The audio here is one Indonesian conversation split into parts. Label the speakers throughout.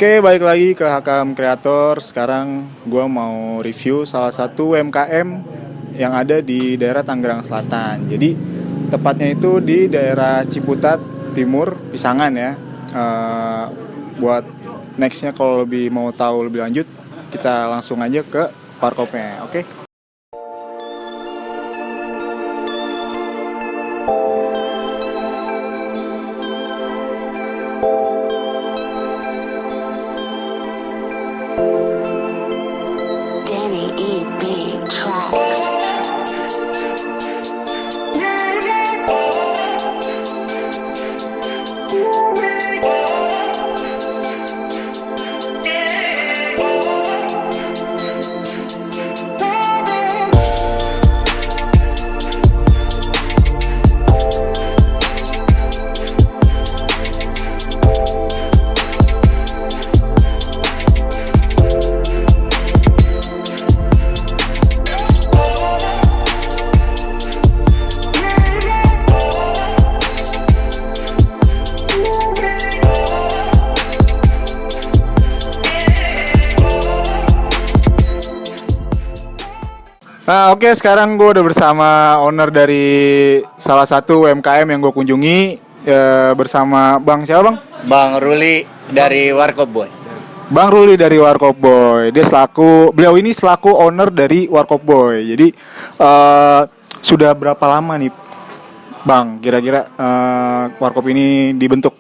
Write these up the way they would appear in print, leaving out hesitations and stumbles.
Speaker 1: Oke, balik lagi ke HKM Kreator. Sekarang gua mau review salah satu UMKM yang ada di daerah Tangerang Selatan. Jadi tepatnya itu di daerah Ciputat Timur, Pisangan ya. Buat nextnya kalau lebih mau tahu lebih lanjut, kita langsung aja ke Warkopnya, oke?
Speaker 2: Danny E. B. Tracks.
Speaker 1: Nah, oke, sekarang gue udah bersama owner dari salah satu UMKM yang gue kunjungi, bersama Bang siapa Bang?
Speaker 3: Bang Ruli dari Warkop Boy.
Speaker 1: Bang Ruli dari Warkop Boy. Beliau ini selaku owner dari Warkop Boy. Jadi sudah berapa lama nih Bang kira-kira Warkop ini dibentuk?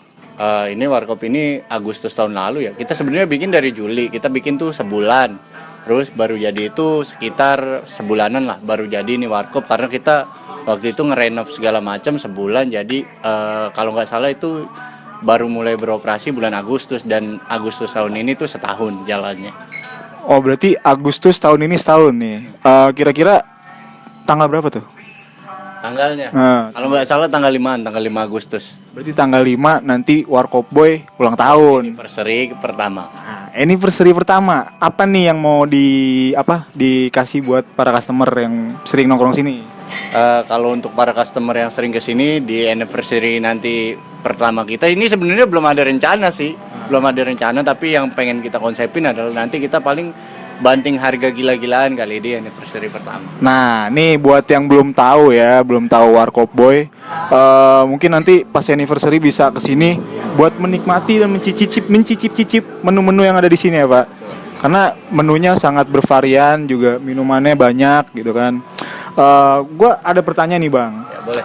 Speaker 3: Ini Warkop ini Agustus tahun lalu ya. Kita sebenarnya bikin dari Juli. Kita bikin tuh sebulan. Terus baru jadi itu sekitar sebulanan lah baru jadi ini Warkop, karena kita waktu itu ngerenov segala macam sebulan. Jadi kalau nggak salah itu baru mulai beroperasi bulan Agustus, dan Agustus tahun ini tuh setahun jalannya.
Speaker 1: Oh, berarti Agustus tahun ini setahun nih. Kira-kira tanggal berapa tuh?
Speaker 3: Tanggalnya kalau nggak salah tanggal 5 Agustus.
Speaker 1: Berarti tanggal 5 nanti Warkop Boy ulang tahun.
Speaker 3: Anniversary pertama.
Speaker 1: Anniversary pertama. Apa nih yang mau dikasih buat para customer yang sering nongkrong sini?
Speaker 3: Kalau untuk para customer yang sering kesini di anniversary nanti pertama kita, ini sebenarnya belum ada rencana sih, belum ada rencana, tapi yang pengen kita konsepin adalah nanti kita paling banting harga gila-gilaan kali di anniversary pertama.
Speaker 1: Nah, nih buat yang belum tahu Warkop Boy, mungkin nanti pas anniversary bisa kesini buat menikmati dan mencicip menu-menu yang ada di sini ya Pak. Karena menunya sangat bervarian, juga minumannya banyak gitu kan. Gua ada pertanyaan nih Bang.
Speaker 3: Ya boleh.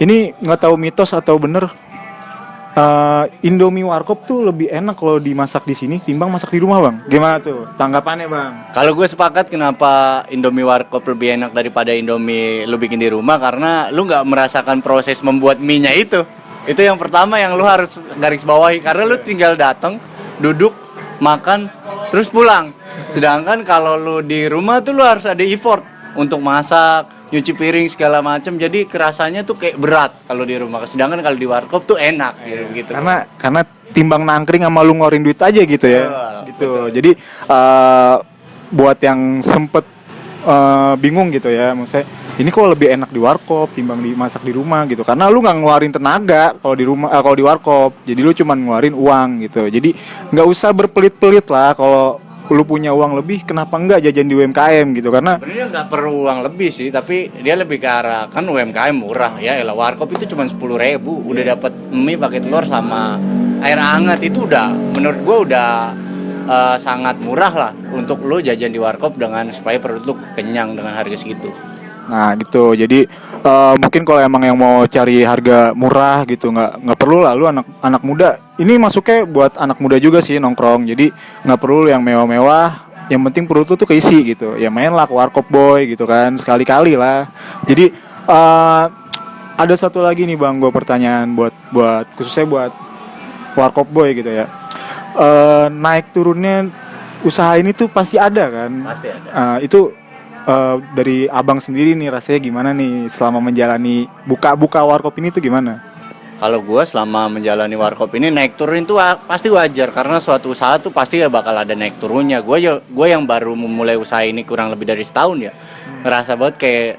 Speaker 1: Ini nggak tahu mitos atau bener, Indomie Warkop tuh lebih enak kalau dimasak di sini timbang masak di rumah Bang. Gimana tuh tanggapannya Bang?
Speaker 3: Kalau gue sepakat kenapa Indomie Warkop lebih enak daripada Indomie lu bikin di rumah, karena lu nggak merasakan proses membuat mie-nya itu. Itu yang pertama yang lu harus garis bawahi, karena lu tinggal datang, duduk, makan, terus pulang. Sedangkan kalau lu di rumah tuh lu harus ada effort untuk masak, nyuci piring segala macam, jadi kerasanya tuh kayak berat kalau di rumah. Sedangkan kalau di Warkop tuh enak gitu.
Speaker 1: Karena timbang nangkring sama lu ngeluarin duit aja gitu ya.
Speaker 3: Betul.
Speaker 1: Jadi buat yang sempet bingung gitu ya, maksudnya ini kok lebih enak di Warkop timbang dimasak di rumah gitu. Karena lu nggak ngeluarin tenaga kalau di rumah, kalau di Warkop. Jadi lu cuman ngeluarin uang gitu. Jadi nggak usah berpelit-pelit lah, kalau lu punya uang lebih kenapa enggak jajan di UMKM gitu. Karena
Speaker 3: sebenarnya nggak perlu uang lebih sih, tapi dia lebih ke arah kan UMKM murah ya. Elah, Warkop itu cuma 10.000 udah dapat mie pakai telur sama air hangat. Itu udah menurut gua udah sangat murah lah untuk lo jajan di Warkop dengan supaya perut lo kenyang dengan harga segitu.
Speaker 1: nah gitu. Jadi mungkin kalau emang yang mau cari harga murah gitu, nggak perlu lah lu anak muda. Ini masuknya buat anak muda juga sih nongkrong. Jadi nggak perlu yang mewah-mewah. Yang penting perut lu tuh keisi gitu. Ya main lah ke Warkop Boy gitu kan, sekali-kali lah. Jadi ada satu lagi nih Bang, gue pertanyaan buat khususnya buat Warkop Boy gitu ya. Naik turunnya usaha ini tuh pasti ada kan?
Speaker 3: Pasti ada.
Speaker 1: Itu dari abang sendiri nih rasanya gimana nih selama menjalani buka Warkop ini tuh gimana?
Speaker 3: Kalau gue selama menjalani Warkop ini naik turun itu pasti wajar, karena suatu usaha tuh pasti ya bakal ada naik turunnya. Gue yang baru memulai usaha ini kurang lebih dari setahun ya, ngerasa banget kayak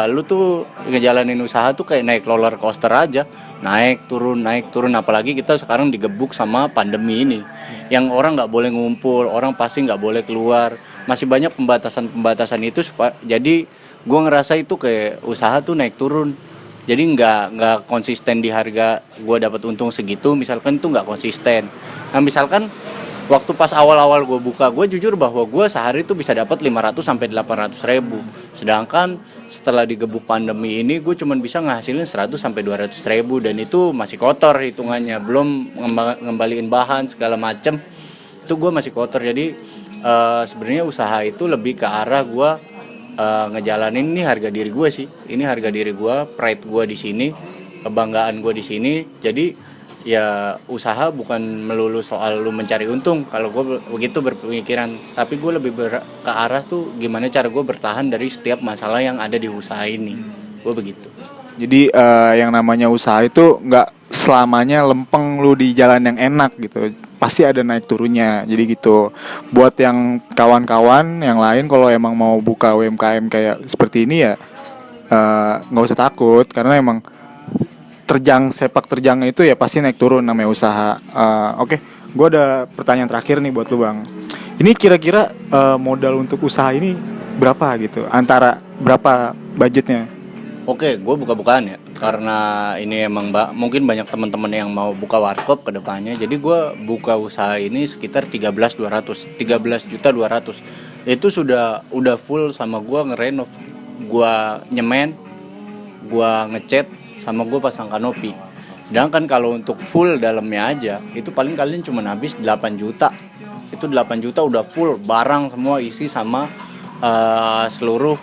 Speaker 3: lu tuh ngejalanin usaha tuh kayak naik roller coaster aja, naik turun, apalagi kita sekarang digebuk sama pandemi ini, yang orang nggak boleh ngumpul, orang pasti nggak boleh keluar, masih banyak pembatasan itu jadi gue ngerasa itu kayak usaha tuh naik turun, jadi nggak konsisten di harga gue dapat untung segitu, misalkan itu nggak konsisten. Nah misalkan waktu pas awal-awal gue buka, gue jujur bahwa gue sehari tuh bisa dapat 500 sampai 800 ribu. Sedangkan setelah digebuk pandemi ini, gue cuma bisa ngasilin 100 sampai 200 ribu, dan itu masih kotor hitungannya. Belum ngembaliin bahan segala macem, itu gue masih kotor. Jadi sebenarnya usaha itu lebih ke arah gue ngejalanin ini harga diri gue sih. Ini harga diri gue, pride gue di sini, kebanggaan gue di sini. Jadi ya usaha bukan melulu soal lu mencari untung, kalau gue begitu berpikiran, tapi gue lebih ke arah tuh gimana cara gue bertahan dari setiap masalah yang ada di usaha ini, gue begitu.
Speaker 1: Jadi yang namanya usaha itu nggak selamanya lempeng lu di jalan yang enak gitu, pasti ada naik turunnya. Jadi gitu, buat yang kawan-kawan yang lain kalau emang mau buka UMKM kayak seperti ini ya nggak usah takut, karena emang sepak terjangnya itu ya pasti naik turun, namanya usaha. Oke, gue ada pertanyaan terakhir nih buat lu bang. Ini kira-kira modal untuk usaha ini berapa gitu? Antara berapa budgetnya?
Speaker 3: Oke, gue buka-bukaan ya, karena ini emang mungkin banyak teman-teman yang mau buka warkop ke depannya. Jadi gue buka usaha ini sekitar 13.200, 13.200. Itu udah full sama gue ngerenov, gue nyemen, gue ngecat, sama gue pasang kanopi. Sedangkan kalau untuk full dalamnya aja, itu paling kalian cuma habis 8 juta. Itu 8 juta udah full barang semua isi sama seluruh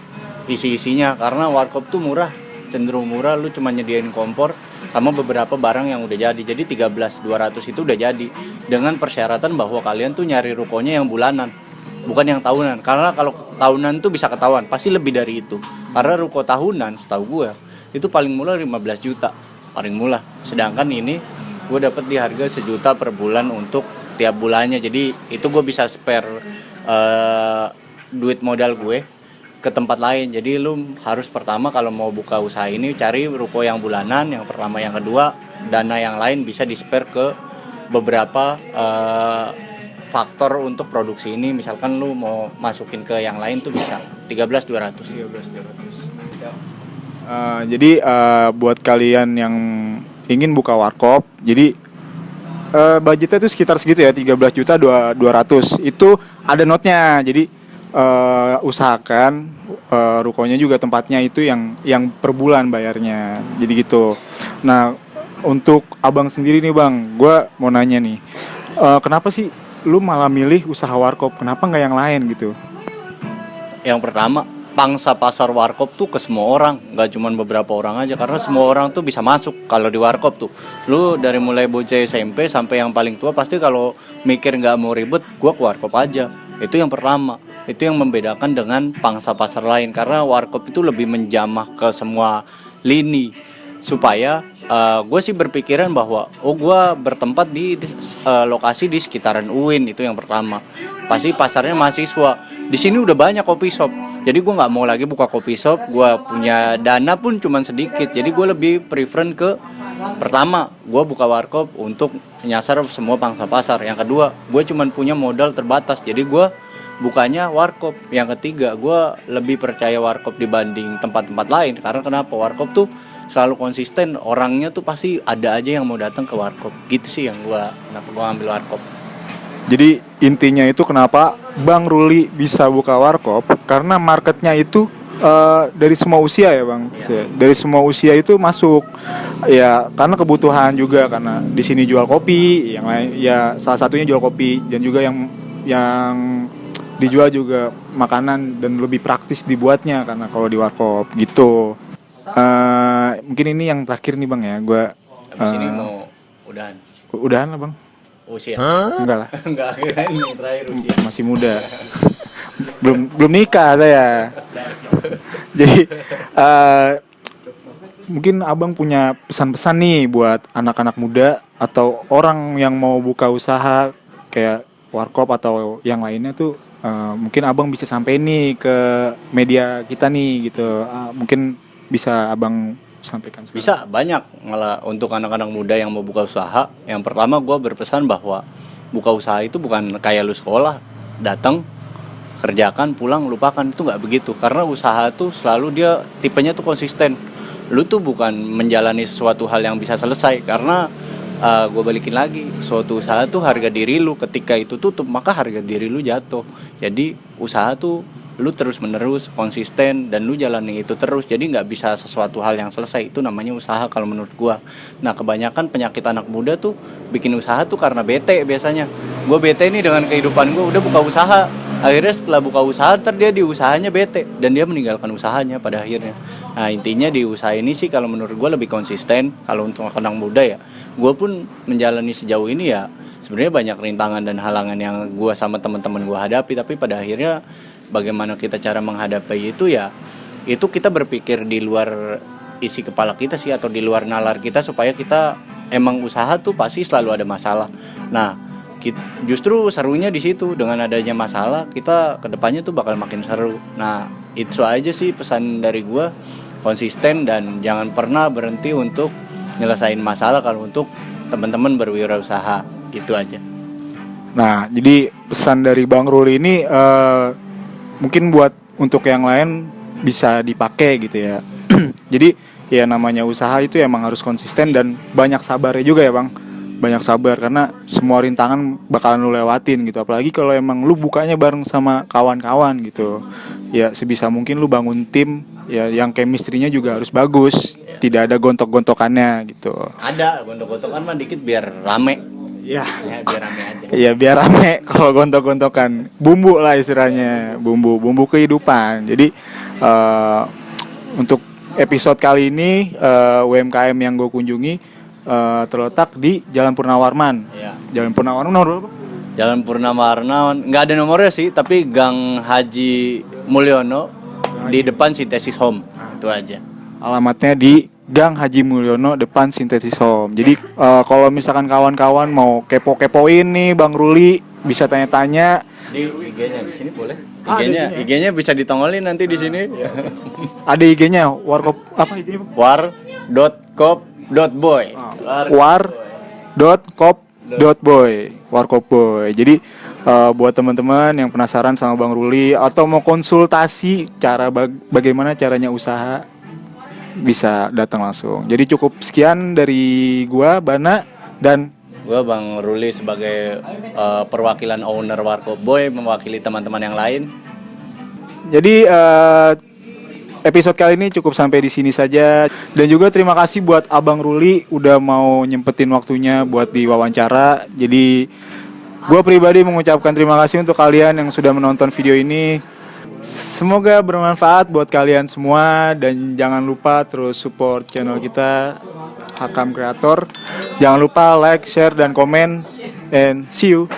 Speaker 3: isi-isinya. Karena warkop tuh murah, cenderung murah. Lu cuma nyediain kompor sama beberapa barang yang udah jadi. Jadi 13.200 itu udah jadi, dengan persyaratan bahwa kalian tuh nyari rukonya yang bulanan, bukan yang tahunan. Karena kalau tahunan tuh bisa ketahuan, pasti lebih dari itu. Karena ruko tahunan setahu gue itu paling murah 15 juta, paling murah. Sedangkan ini gue dapat di harga 1 juta per bulan untuk tiap bulannya. Jadi itu gue bisa spare duit modal gue ke tempat lain. Jadi lu harus pertama kalau mau buka usaha ini cari ruko yang bulanan, yang pertama. Yang kedua, dana yang lain bisa di spare ke beberapa faktor untuk produksi ini. Misalkan lu mau masukin ke yang lain tuh bisa 13.200.
Speaker 1: Jadi buat kalian yang ingin buka warkop, jadi budgetnya itu sekitar segitu ya, 13.200. Itu ada notnya. Jadi usahakan rukonya juga tempatnya itu yang per bulan bayarnya. Jadi gitu. Nah, untuk abang sendiri nih bang, gue mau nanya nih, kenapa sih lu malah milih usaha warkop? Kenapa nggak yang lain gitu?
Speaker 3: Yang pertama, pangsa pasar warkop tuh ke semua orang, nggak cuma beberapa orang aja, karena semua orang tuh bisa masuk. Kalau di warkop tuh, lu dari mulai bocah SMP sampai yang paling tua pasti kalau mikir nggak mau ribet, gua ke warkop aja. Itu yang pertama, itu yang membedakan dengan pangsa pasar lain, karena warkop itu lebih menjamah ke semua lini, supaya gue sih berpikiran bahwa gue bertempat di lokasi di sekitaran UIN. Itu yang pertama, pasti pasarnya mahasiswa. Di sini udah banyak kopi shop, jadi gue nggak mau lagi buka kopi shop. Gue punya dana pun cuman sedikit, jadi gue lebih prefer ke pertama, gue buka warkop untuk nyasar semua pangsa pasar. Yang kedua, gue cuman punya modal terbatas, jadi gue bukanya warkop. Yang ketiga, gue lebih percaya warkop dibanding tempat-tempat lain. Karena kenapa? Warkop tuh selalu konsisten, orangnya tuh pasti ada aja yang mau datang ke warkop. Gitu sih yang kenapa gue ambil warkop.
Speaker 1: Jadi intinya itu kenapa Bang Ruli bisa buka warkop, karena marketnya itu dari semua usia ya bang. Ya. Dari semua usia itu masuk ya, karena kebutuhan juga, karena di sini jual kopi, yang lain ya salah satunya jual kopi, dan juga yang dijual juga makanan, dan lebih praktis dibuatnya karena kalau di warkop gitu. Mungkin ini yang terakhir nih bang ya, gue
Speaker 3: habis ini mau
Speaker 1: udahan lah bang.
Speaker 3: Usia?
Speaker 1: Enggak lah.
Speaker 3: Enggak, kirain yang terakhir usia.
Speaker 1: Masih muda. belum nikah saya. Jadi mungkin abang punya pesan-pesan nih buat anak-anak muda atau orang yang mau buka usaha kayak warkop atau yang lainnya tuh, Mungkin abang bisa sampai nih ke media kita nih gitu. Mungkin bisa abang sampaikan sekarang.
Speaker 3: Bisa banyak malah untuk anak-anak muda yang mau buka usaha. Yang pertama gue berpesan bahwa buka usaha itu bukan kayak lu sekolah, datang, kerjakan, pulang, lupakan. Itu nggak begitu. Karena usaha tuh selalu dia tipenya tuh konsisten. Lu tuh bukan menjalani sesuatu hal yang bisa selesai. Karena gue balikin lagi, suatu usaha tuh harga diri lu. Ketika itu tutup, maka harga diri lu jatuh. Jadi usaha tuh lu terus menerus konsisten dan lu jalani itu terus, jadi nggak bisa sesuatu hal yang selesai. Itu namanya usaha kalau menurut gua. Nah kebanyakan penyakit anak muda tuh bikin usaha tuh karena bete biasanya. Gua bete nih dengan kehidupan gua, udah buka usaha, akhirnya setelah buka usaha dia di usahanya bete dan dia meninggalkan usahanya pada akhirnya. Nah intinya di usaha ini sih kalau menurut gua lebih konsisten. Kalau untuk anak muda ya, gua pun menjalani sejauh ini ya sebenarnya banyak rintangan dan halangan yang gua sama teman-teman gua hadapi, tapi pada akhirnya bagaimana kita cara menghadapi itu ya, itu kita berpikir di luar isi kepala kita sih, atau di luar nalar kita, supaya kita emang usaha tuh pasti selalu ada masalah. Nah justru serunya di situ, dengan adanya masalah kita kedepannya tuh bakal makin seru. Nah itu aja sih pesan dari gua, konsisten dan jangan pernah berhenti untuk nyelesain masalah kalau untuk teman-teman berwirausaha, gitu aja.
Speaker 1: Nah, jadi pesan dari Bang Ruli ini mungkin buat untuk yang lain bisa dipakai gitu ya. Jadi ya namanya usaha itu emang harus konsisten dan banyak sabarnya juga ya Bang. Banyak sabar karena semua rintangan bakalan lu lewatin gitu. Apalagi kalau emang lu bukanya bareng sama kawan-kawan gitu. Ya sebisa mungkin lu bangun tim ya yang chemistry-nya juga harus bagus. Tidak ada gontok-gontokannya gitu.
Speaker 3: Ada gontok-gontokan mah dikit biar rame.
Speaker 1: Ya,
Speaker 3: Biar rame aja.
Speaker 1: iya biar rame kalau gontok-gontokan. Bumbu lah istilahnya, bumbu kehidupan. Jadi untuk episode kali ini UMKM yang gue kunjungi terletak di Jalan Purnawarman.
Speaker 3: Iya.
Speaker 1: Jalan Purnawarman nomor berapa?
Speaker 3: Jalan Purnawarman, nggak ada nomornya sih, tapi Gang Haji Mulyono di depan Sintesis Home. Itu aja.
Speaker 1: Alamatnya di Gang Haji Mulyono depan Sintesis Home. Jadi kalau misalkan kawan-kawan mau kepo-kepoin nih Bang Ruli, bisa tanya-tanya
Speaker 3: Di IG-nya di sini boleh.
Speaker 1: Ah,
Speaker 3: IG-nya bisa ditongolin nanti di sini.
Speaker 1: ada IG-nya Warkop apa IG-nya?
Speaker 3: war.cop.boy.
Speaker 1: war.cop.boy. Warkopboy. Jadi buat teman-teman yang penasaran sama Bang Ruli atau mau konsultasi cara bagaimana caranya usaha, bisa datang langsung. Jadi cukup sekian dari gua Bana dan
Speaker 3: Gue Bang Ruli sebagai perwakilan owner Warkop Boy, mewakili teman-teman yang lain.
Speaker 1: jadi episode kali ini cukup sampai di sini saja. Dan juga terima kasih buat Abang Ruli udah mau nyempetin waktunya buat diwawancara. Jadi gua pribadi mengucapkan terima kasih untuk kalian yang sudah menonton video ini. Semoga bermanfaat buat kalian semua dan jangan lupa terus support channel kita Hakam Kreator. Jangan lupa like, share dan komen and see you.